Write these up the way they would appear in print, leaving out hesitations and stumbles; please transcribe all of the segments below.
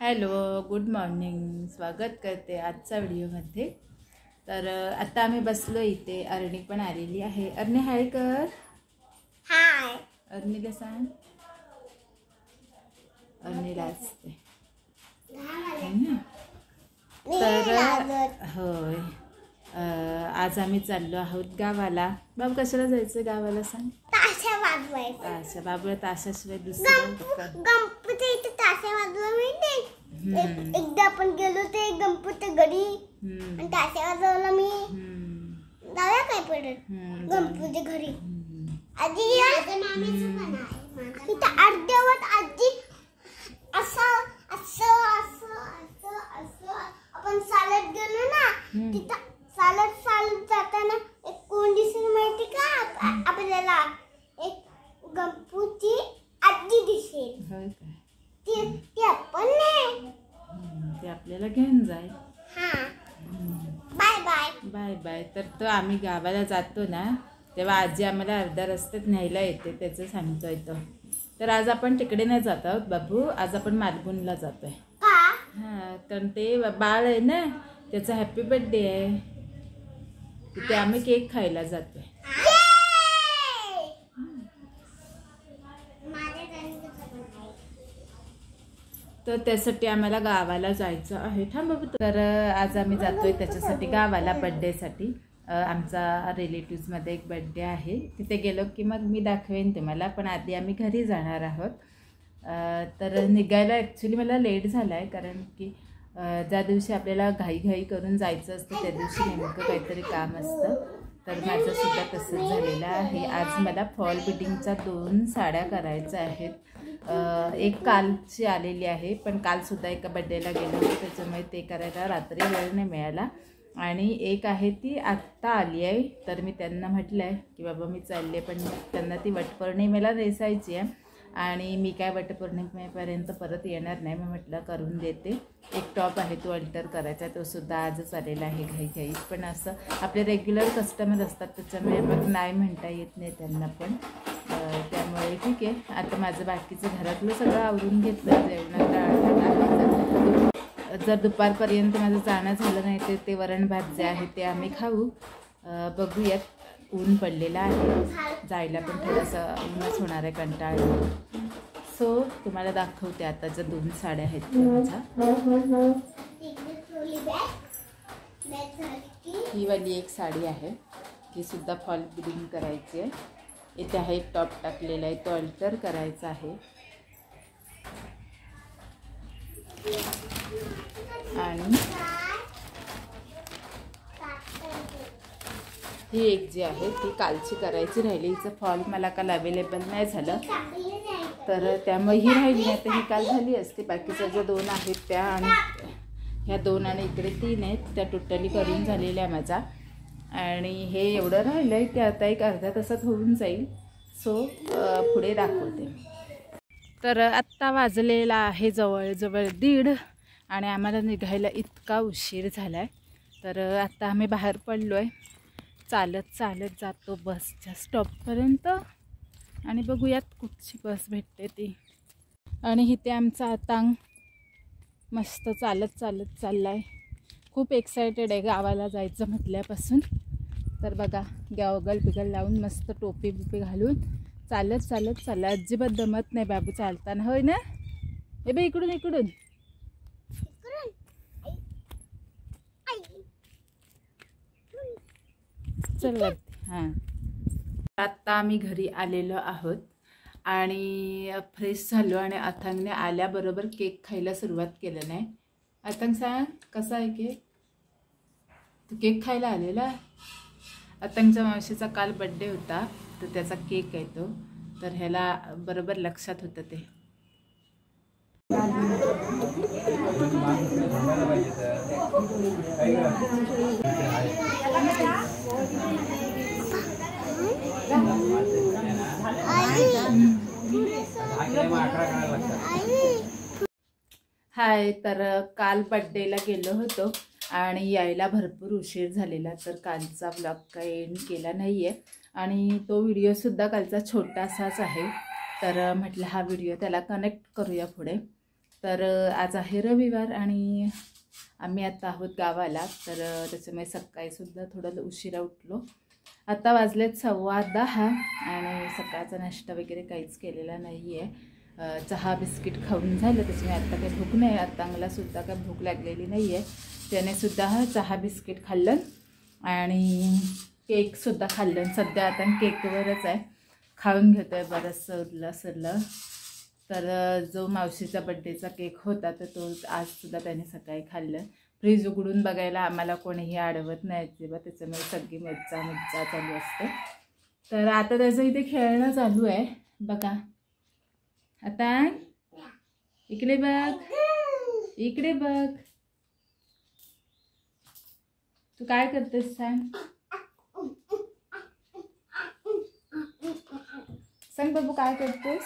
Hello, good morning. स्वागत करते आजच्या व्हिडिओमध्ये. तर आता आम्ही बसलो इथे. अर्णी पण आलेली आहे. अर्णी हाय कर. हाय. अर्णीला सांग. अर्णीला असते तर होय. आज आम्ही चाललो आहोत गावाला. बाबू कशाला जायचं गावाला सांग. ताशा वाजवायचा. ताशा. बाबूला ताशाशिवाय दुसरं गणपती इथे ताशा वाजवा मिळते. एकदा आपण गेलो ते गणपती घरी आणि ताशा वाजवला मी. जाऊया काय परत गणपती घरी. आजी इथे अर्ध्यावर आजी असं असं असं असं असं आपण चालत गेलो ना. तिथं चालत चालत जाताना एक कोण दिसेल माहिती का आपल्याला. एक गणपती आजी दिसेल. ती आपण नाही. ते आपल्याला घेऊन जाईल. Bye bye bye bye. तर तो आम्ही गावाला जातो ना तेव्हा आजी आम्हाला अर्ध्या रस्त्यात न्यायला येते. त्याचं सांगतोय तो. तर आज आपण तिकडे नाही जात आहोत बाबू. आज आपण मालगुणला जातोय. हां, कारण ते बाळ आहे ना, त्याचा हॅपी बर्थडे आहे. तिथे आम्ही केक खायला जातोय. तर त्यासाठी आम्हाला गावाला जायचं आहे. थांब बाबू. तर आज आम्ही जातोय त्याच्यासाठी गावाला, बड्डेसाठी. आमचा रिलेटिव्समध्ये एक बड्डे आहे. तिथे गेलो की मग मी दाखवेन तुम्हाला. पण आधी आम्ही घरी जाणार आहोत. तर निघायला ॲक्च्युली मला लेट झाला आहे, कारण की ज्या दिवशी आपल्याला घाईघाई करून जायचं असतं त्या दिवशी नेमकं काहीतरी काम असतं. तर माझंसुद्धा तसंच झालेलं आहे. आज मला फॉल बिडिंगच्या 2 साड्या करायच्या आहेत. एक कालची आलेली आहे, पण कालसुद्धा एका बड्डेला गेलो होतो, त्याच्यामुळे ते करायला रात्री वेळ नाही मिळाला. आणि एक आहे ती आत्ता आली आहे. तर मी त्यांना म्हटलं आहे की बाबा मी चालले, पण त्यांना ती वटपौर्णिमेला नेसायची आहे आणि मी काय वटपौर्णिमेपर्यंत परत येणार नाही. मी म्हटलं करून देते. एक टॉप आहे तो अल्टर करायचा आहे, तो सुद्धा आजच आलेला आहे घाईघाईत. पण असं आपले रेग्युलर कस्टमर असतात त्याच्यामुळे मग नाही म्हणता येत नाही त्यांना पण. त्यामुळे ठीक आहे. आता माझं बाकीचं घरातलं सगळं आवरून घेतलं. जेवणाला जर दुपारपर्यंत माझं जाणं झालं नाही तर ते वरण भात जे आहे ते आम्ही खाऊ. बघूयात. ऊन पडलेलं आहे, जायला पण थोडंसं ऊनच होणार आहे, कंटाळा. सो तुम्हाला दाखवते आता ज्या 2 साड्या आहेत माझ्या. ही वाली एक साडी आहे, ही सुद्धा फॉल बिडिंग करायची आहे. इथे आहे एक टॉप टाकलेला आहे, तो अल्टर करायचा आहे. आणि ही एक जी आहे ती कालची करायची राहिली. हिचं फॉल मला काल अवेलेबल नाही झालं, तर त्यामुळे ही राहिली. नाही तर ही काल झाली असते. बाकीच्या ज्या 2 आहेत त्या, आणि ह्या 2 आणि इकडे 3 आहेत, त्या टोटली करून झालेल्या माझ्या. आणि हे एवढं राहिलं आहे की आता एक अर्ध्या तासात होऊन जाईल. सो पुढे दाखवते. तर आत्ता वाजलेला आहे जवळजवळ 1:30 आणि आम्हाला निघायला इतका उशीर झाला आहे. तर आत्ता आम्ही बाहेर पडलो आहे. चालत चालत जातो बसच्या स्टॉपपर्यंत आणि बघूयात कुठची बस भेटते ती. आणि इथे आमचा आतांग मस्त चालत चालत चालला आहे. खूप एक्सायटेड आहे गावाला जायचं म्हटल्यापासून. तर बघा, गॉगल बिगल लावून मस्त टोपी बिपी घालून चालत चालत चालला. अजिबात दमत नाही बाबू चालताना, होय ना. हे बाई इकडून इकडून चल. हां, आत्ता आम्ही घरी आलेलो आहोत आणि फ्रेश झालो. आणि अथांगने आल्याबरोबर केक खायला सुरुवात केलं नाही. अथांग सांग कसा आहे केक? तू केक खायला आलेला? अथांगच्या मावशीचा काल बड्डे होता, तर त्याचा केक आहे तो. तर ह्याला बरोबर लक्षात होतं ते. हाय. तर काल बड्डेला गेलो होतो आणि यायला भरपूर उशीर झालेला, तर कालचा ब्लॉग काही एंड केला नाही आहे. आणि तो व्हिडिओसुद्धा कालचा छोटासाच आहे. तर म्हटलं हा व्हिडिओ त्याला कनेक्ट करूया पुढे. तर आज आहे रविवार आणि आम्ही आता आहोत गावाला, तर त्याच्यामुळे सकाळीसुद्धा थोडं उशिरा उठलो. आता वाजलेत 10:15 आणि सकाळचा नाश्ता वगैरे काहीच केलेला नाही आहे. चहा बिस्किट खाऊन झालं, त्याच्यामुळे आत्ता काही भूक नाही. आत्तांगलासुद्धा काही भूक लागलेली नाही आहे. त्यानेसुद्धा चहा बिस्किट खाल्लं आणि केकसुद्धा खाल्लं. सध्या आता केकवरच आहे, खाऊन घेतो आहे बरंचसं उरलं सरलं. तर जो मावशीचा बड्डेचा केक होता तर तो आजसुद्धा त्याने सकाळी खाल्लं. फ्रीज उघडून बघायला आम्हाला कोणीही अडवत नाही तेव्हा, त्याच्यामुळे सगळी मज्जा चालू असते. तर आता त्याचं इथे खेळणं चालू आहे बघा. आता इकडे बघ, इकडे बघ, तू काय करतेस सांग, सांग बाबू काय करतेस.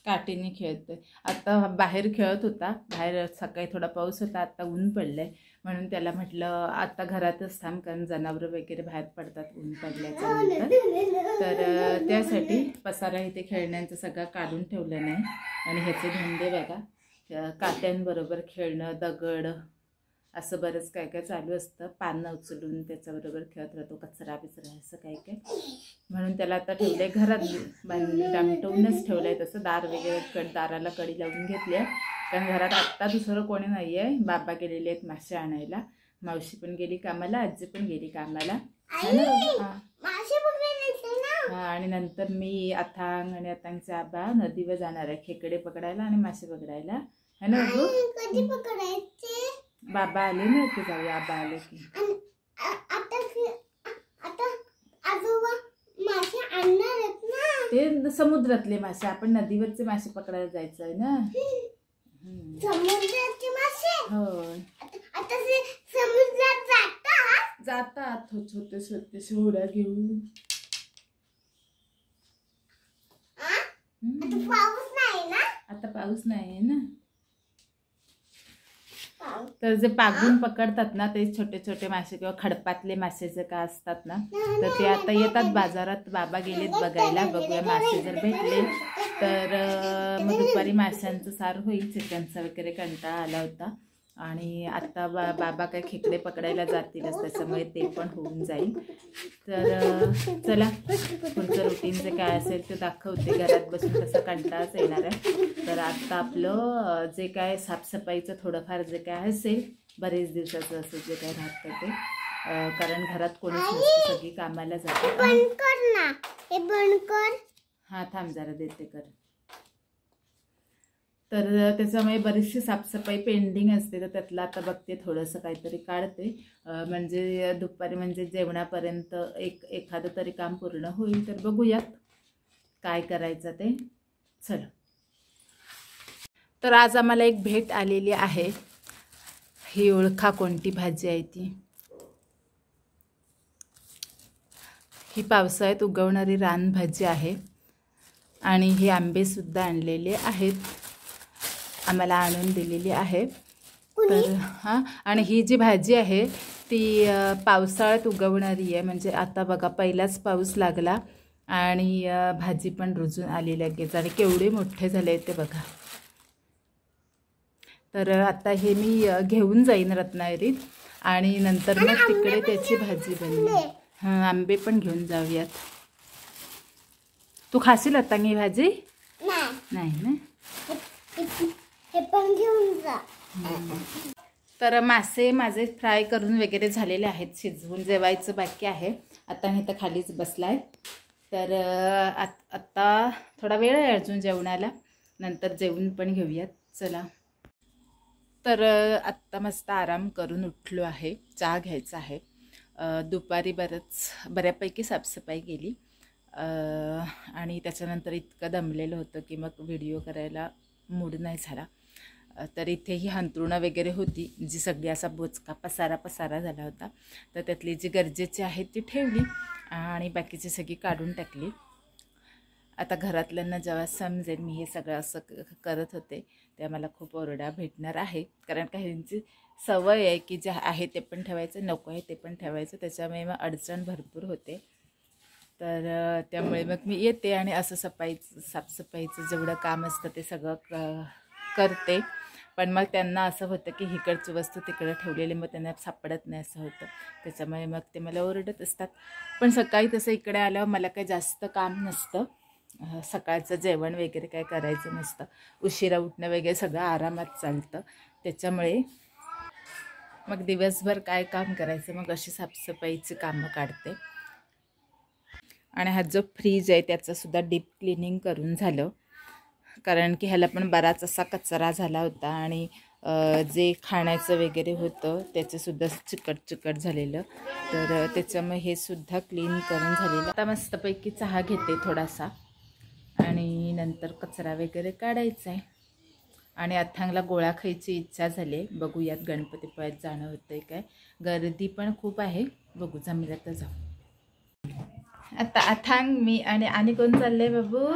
काठीने खेळतोय. आता बाहेर खेळत होता, बाहेर सकाळी थोडा पाऊस होता, आता ऊन पडलंय म्हणून त्याला म्हटलं आता घरातच थांब, कारण जनावरं वगैरे बाहेर पडतात ऊन पडल्याच्या नंतर. तर त्यासाठी पसारा इथे खेळण्यांचं सगळं काढून ठेवलं नाही. आणि ह्याचे धंदे बघा, काट्यांबरोबर खेळणं, दगड, असं बरंच काय काय चालू असतं. पानं उचलून त्याच्याबरोबर खेळत राहतो, कचरा बिचरा असं काय काय. म्हणून त्याला आता ठेवलंय घरात, दामटवूनच ठेवलंय. तसं दार वगैरे दाराला कडी लावून घेतली आहे, कारण घरात आत्ता दुसरं कोणी नाही आहे. बाबा गेलेले आहेत मासे आणायला, मावशी पण गेली कामाला, आजी पण गेली कामाला. आणि नंतर मी अथांग आणि अथांगचे आबा नदीवर जाणार आहे खेकडे पकडायला आणि मासे पकडायला, है ना बघू. कधी पकडायचे? बाबा आले ना की जाऊया, आबा आले की. आता आजोबा मासे आणणार आहेत ना. ते समुद्रातले मासे, आपण नदीवरचे मासे पकडायला जायचं आहे ना. समुद्राचे मासे? हो. आता ते समुद्रात जातात छोटे छोटे होड्या घेऊन. आता पाऊस नाही ना. आता पाऊस नाही ना. तर जे पागून पकडतात ना ते छोटे छोटे मासे किंवा खडपातले मासे जे का असतात ना, तर ते आता येतात बाजारात. बाबा गेलेत बघायला, बघूया मासे जर भेटले तर मग दुपारी माशांचं सार होईल. चिकनचा वगैरे कंटाळा आला होता आणि आता बाबा काय खेकडे पकडायला जातीलच, त्याच्यामुळे ते पण होऊन जाईल. तर चला पुढचं रुटीन जे काय असेल ते दाखवते. घरात बसून तसा कंटाळाच येणार आहे. तर आता आपलं जे काय साफसफाईचं थोडंफार जे काय असेल, बरेच दिवसाचं असं जे काय राहतं ते, कारण घरात कोणीच नसतं, सगळी कामाला जाते. बंद कर ना, हे बंद कर. हा थांब जरा देते कर. तर त्याच्यामुळे बरीचशी साफसफाई पेंडिंग असते, तर त्यातलं आता बघते थोडंसं काहीतरी काढते, म्हणजे दुपारी म्हणजे जेवणापर्यंत एखादं तरी काम पूर्ण होईल. तर बघूयात काय करायचं ते. चला. तर आज आम्हाला एक भेट आलेली आहे. ही ओळखा कोणती भाजी आहे ती. ही पावसाळ्यात उगवणारी रानभाजी आहे आणि हे आंबेसुद्धा आणलेले आहेत, आम्हाला आणून दिलेली आहे. तर हां, आणि ही जी भाजी आहे ती पावसाळ्यात उगवणारी आहे. म्हणजे आता बघा पहिलाच पाऊस लागला आणि भाजी पण रुजून आली लगेच आणि केवढे मोठे झाले ते बघा. तर आता हे मी घेऊन जाईन रत्नागिरीत आणि नंतर मग तिकडे त्याची भाजी बनवेन. हां, आंबे पण घेऊन जाऊयात. तू खाशील आता ही भाजी? नाही ना. हे पण घेऊन जा. तर मासे माझे फ्राय करून वगैरे झालेले आहेत, शिजवून जेवायचं बाकी आहे. आता मी तर खालीच बसलाय. तर आत्ता थोडा वेळ आहे अजून जेवणाला, नंतर जेवून पण घेऊयात. चला. तर आत्ता मस्त आराम करून उठलो आहे, चहा घ्यायचा आहे. दुपारी बऱ्यापैकी साफसफाई केली आणि त्याच्यानंतर इतकं दमलेलं होतं की मग व्हिडिओ करायला मूड नाही झाला. तर इथेही अंथरुणं वगैरे होती, जी सगळी असा बोचका पसारा झाला होता. तर त्यातली जी गरजेची आहेत ती ठेवली आणि बाकीची सगळी काढून टाकली. आता घरातल्यांना जेव्हा समजेल मी हे सगळं असं करत होते तेव्हा मला खूप ओरडा भेटणार आहे, कारण काहींची सवय आहे की जे आहे ते पण ठेवायचं, नको आहे ते पण ठेवायचं, त्याच्यामुळे मग अडचण भरपूर होते. तर त्यामुळे मग मी येते आणि असं साफसफाईचं जेवढं काम असतं ते सगळं करते. पण मग त्यांना असं होतं की इकडची वस्तू तिकडं ठेवलेली मग त्यांना सापडत नाही असं होतं. त्याच्यामुळे मग ते मला ओरडत असतात. पण सकाळी तसं इकडे आल्यावर मला काही जास्त काम नसतं. सकाळचं जेवण वगैरे काय करायचं नसतं. उशिरा उठणं वगैरे सगळं आरामात चालतं. त्याच्यामुळे मग दिवसभर काय काम करायचं, मग अशी साफसफाईची कामं काढते. आणि हा जो फ्रीज आहे त्याचंसुद्धा डीप क्लिनिंग करून झालं. कारण की ह्याला पण बराच असा कचरा झाला होता आणि जे खाण्याचं वगैरे होतं त्याचंसुद्धा चिकट झालेलं. तर त्याच्यामुळे हे सुद्धा क्लीन करून झालेलं. आता मस्तपैकी चहा घेते थोडासा आणि नंतर कचरा वगैरे काढायचा आहे. आणि अथांगला गोळा खायची इच्छा झाली. बघूयात गणपतीपुळ्यात जाणं होतंय काय. गर्दी पण खूप आहे. बघू जमलं तर जाऊ. आता अथांग मी आणि कोण चाललंय बाबू?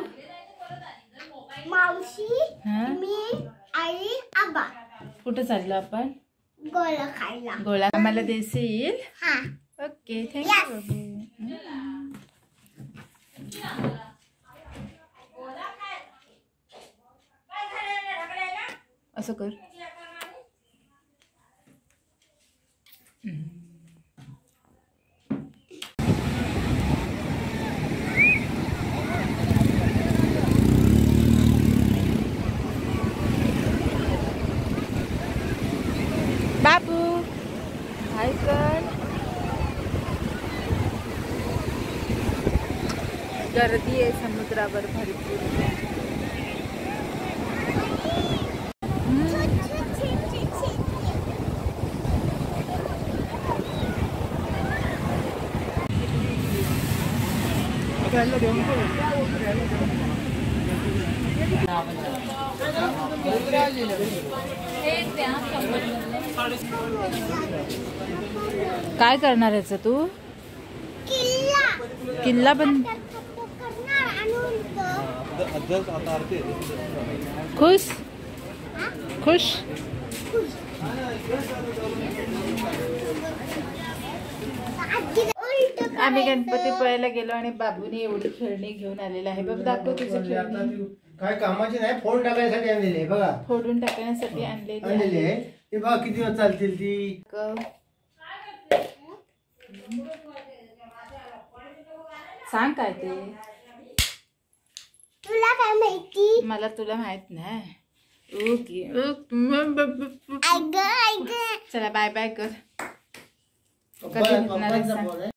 मावशी, मी, आई, आबा. कुठं चाललो आपण? गोळा खायला. गोळा आम्हाला देशील? हा. ओके, थँक्यू बाबू. असं कर. बाबू हाय कर. गर्दी आहे समुद्रावर भरपूर. काय करणार आहेस तू? किल्ला पण खुश खुश. आम्ही गणपतीपुळ्याला गेलो आणि बाबूने एवढी खेळणी घेऊन आलेला आहे. बघ दाखव तुझी खेळणी. काय कामाची नाही, फोन टाकण्यासाठी आणलेली आहे बघा. फोडून टाकण्यासाठी आणलेली आहे. ते बघा किती दिवस चालतील ती. सांग काय ते. तुला काय माहिती? मला तुला माहित नाही. ओके. चला बाय बाय कर. कधी भेटणार आहे सांग.